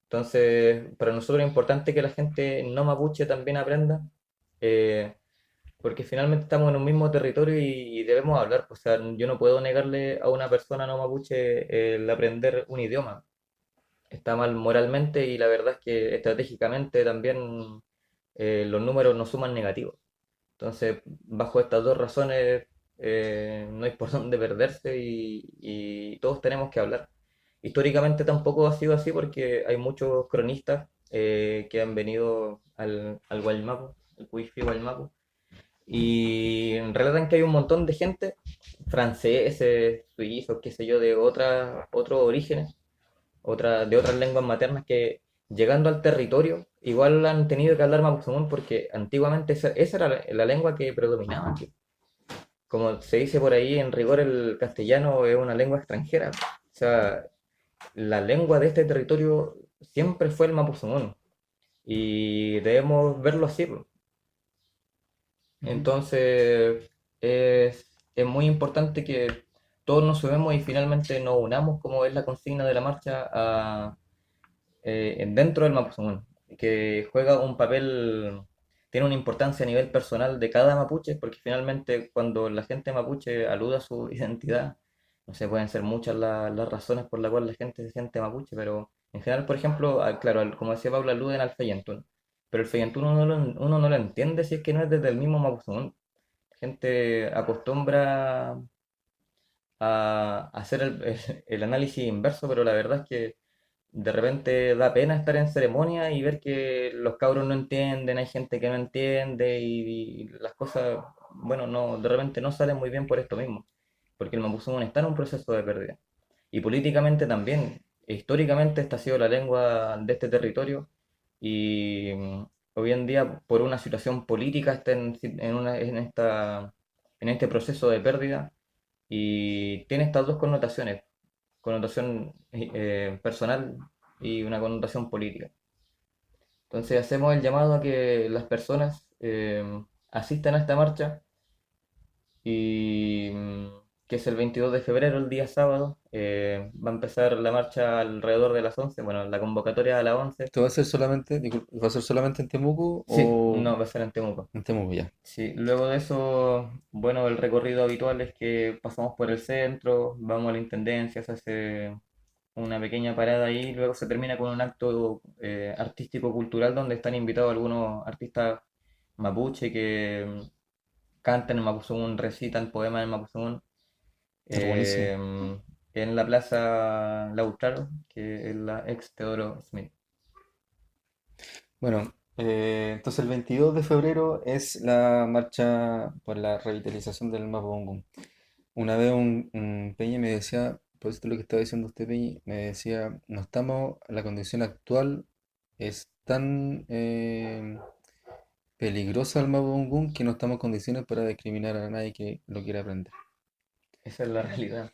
S3: Entonces, para nosotros es importante que la gente no mapuche también aprenda, eh, porque finalmente estamos en un mismo territorio y debemos hablar. Pues, o sea, yo no puedo negarle a una persona no mapuche el aprender un idioma. Está mal moralmente y la verdad es que estratégicamente también los números no suman negativos. Entonces, bajo estas dos razones, no hay por dónde perderse y todos tenemos que hablar. Históricamente tampoco ha sido así porque hay muchos cronistas que han venido al Guaymapu, el Cuispi Guaymapu, y relatan que hay un montón de gente, franceses, suizos, qué sé yo, de otros orígenes, de otras lenguas maternas que llegando al territorio igual han tenido que hablar mapuzungún porque antiguamente esa era la lengua que predominaba aquí. Como se dice por ahí, en rigor el castellano es una lengua extranjera. O sea, la lengua de este territorio siempre fue el mapuzungún y debemos verlo así, po.
S1: Ujú.
S3: Entonces es muy importante que todos nos subamos y finalmente nos unamos, como es la consigna de la marcha, dentro del mapuzungún, que juega un papel, tiene una importancia a nivel personal de cada mapuche, porque finalmente cuando la gente mapuche aluda a su identidad, no sé, pueden ser muchas las razones por las cuales la gente se siente mapuche, pero en general, por ejemplo, claro, como decía Pablo, aluden al feyentún, pero el feyentún uno no lo entiende si es que no es desde el mismo mapuzungún. La gente acostumbra a hacer el análisis inverso, pero la verdad es que de repente da pena estar en ceremonia y ver que los cabros no entienden, hay gente que no entiende y las cosas, bueno, no, de repente no salen muy bien por esto mismo, porque el mapuzungún está en un proceso de pérdida. Y políticamente también, históricamente esta ha sido la lengua de este territorio y hoy en día por una situación política está en este proceso de pérdida y tiene estas dos connotaciones, connotación personal y una connotación política. Entonces hacemos el llamado a que las personas asistan a esta marcha y que es el 22 de febrero, el día sábado. Va a empezar la marcha alrededor de las 11, bueno, la convocatoria a las 11.
S1: ¿Esto va a ser solamente, disculpe, va a ser solamente en Temuco
S3: Sí,
S1: o
S3: no, va a ser en Temuco.
S1: en Temuco ya?
S3: Sí, luego de eso, bueno, el recorrido habitual es que pasamos por el centro, vamos a la intendencia, se hace una pequeña parada ahí, luego se termina con un acto artístico-cultural donde están invitados algunos artistas mapuche que cantan en mapuzungún, recitan poemas en mapuzungún,
S1: Ah, buenísimo.
S3: eh, en la Plaza Lautaro, que es la ex Teodoro Smith.
S1: Bueno, entonces el 22 de febrero es la marcha por la revitalización del Mapudungun. Una vez un Peña me decía, propósito de lo que estaba diciendo usted, Peñi, me decía, no estamos, la condición actual es tan peligrosa el Mapudungun que no estamos en condiciones para discriminar a nadie que lo quiera aprender.
S3: Esa es la realidad.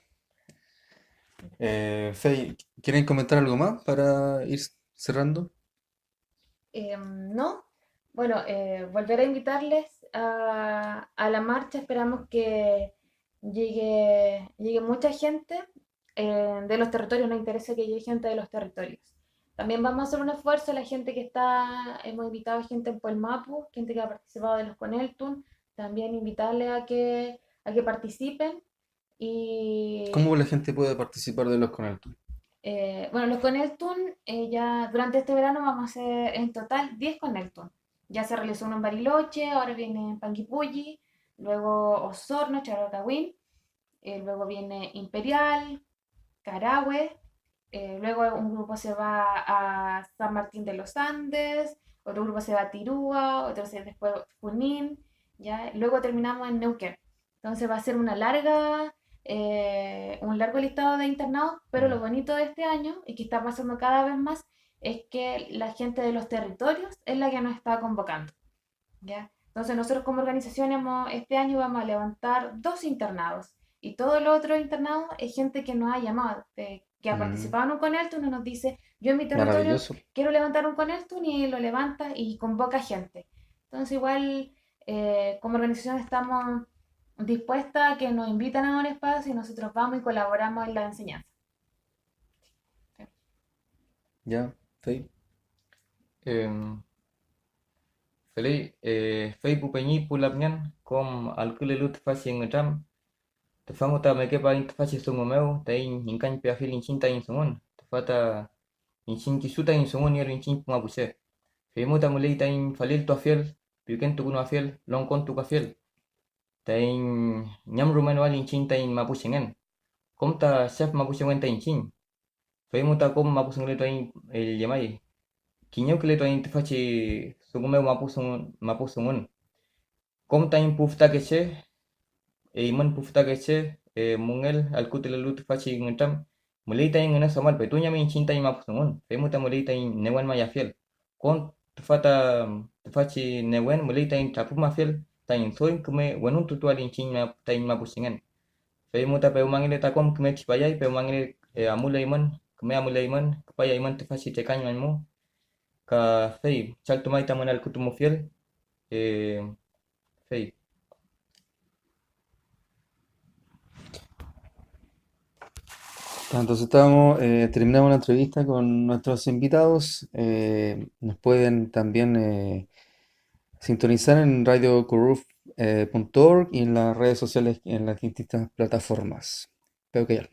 S1: Fey, ¿quieren comentar algo más para ir cerrando?
S2: No, bueno, volver a invitarles a la marcha. Esperamos que llegue mucha gente de los territorios. Nos interesa que llegue gente de los territorios. También vamos a hacer un esfuerzo. La gente que está, hemos invitado a gente en Puelmapu, gente que ha participado de los Coneltun, también invitarles a que participen. Y
S1: ¿Cómo la gente puede participar de los Conaltum?
S2: bueno, los Connectun, ya durante este verano vamos a hacer en total 10 Connectun. Ya se realizó uno en Bariloche, ahora viene en Panguipulli, luego Osorno, Charlottawin, luego viene Imperial, Carahue, luego un grupo se va a San Martín de los Andes, otro grupo se va a Tirúa, otro se después Junín, ¿ya? Luego terminamos en Neuquén. Entonces va a ser un largo listado de internados, pero lo
S1: Mm.
S2: bonito de este año, y que está pasando cada vez más, es que la gente de los territorios es la que nos está convocando, ¿ya? Entonces nosotros como organización este año vamos a levantar 2 internados, y todo lo otro internado es gente que nos ha llamado, que ha
S1: Mm,
S2: participado en un Coneltun y nos dice, yo en mi territorio
S1: maravilloso.
S2: quiero levantar un Coneltun, y lo levanta y convoca gente. Entonces igual como organización estamos dispuestas a que nos invitan a un espacio y nosotros vamos y colaboramos en la enseñanza.
S1: ¿Ya, Fey?
S3: Em, Feli, Fei Pupeñi Pulapnian, com alquilelut facing ram, te famuta me kepa in faci sungumeu, te in kan pia fil in cinta in sungun, te fata in cinti suta in sungun yer in cin pungabuse. Fei muta mulei ta in falil to fiel, piuken tu kuno fiel, long kon tu ka fiel, ta in nyam rumanual in cinta in mapusengen. Kom ta chef mapusengen ta in cin. Fei muta kom mapusengen to in el yamai. Kinyo kile to in te faci sungumeu mapusungun. Kom ta in pufta ke che, iman pufta ke che, mungel al kutile lut faci ngetam. Mulei ta in ngena somal petunya min cinta in mapusungun. Fei muta mulei ta in newan maya fiel. Kon tufata tufachi newen mulei ta in tapu mafiel ta in soin kume wenun tutual in chin ta in mapusingan. Fei muta pe umangile ta kom kume kipayai pe umangile amula iman kume amula iman kapaya iman tufachi te kanyo mo ka fei chal tumai ta manal kutumu fiel fei.
S1: Entonces terminamos la entrevista con nuestros invitados. Nos pueden también sintonizar en radiocurruf.org y en las redes sociales en las distintas plataformas. Espero que ya.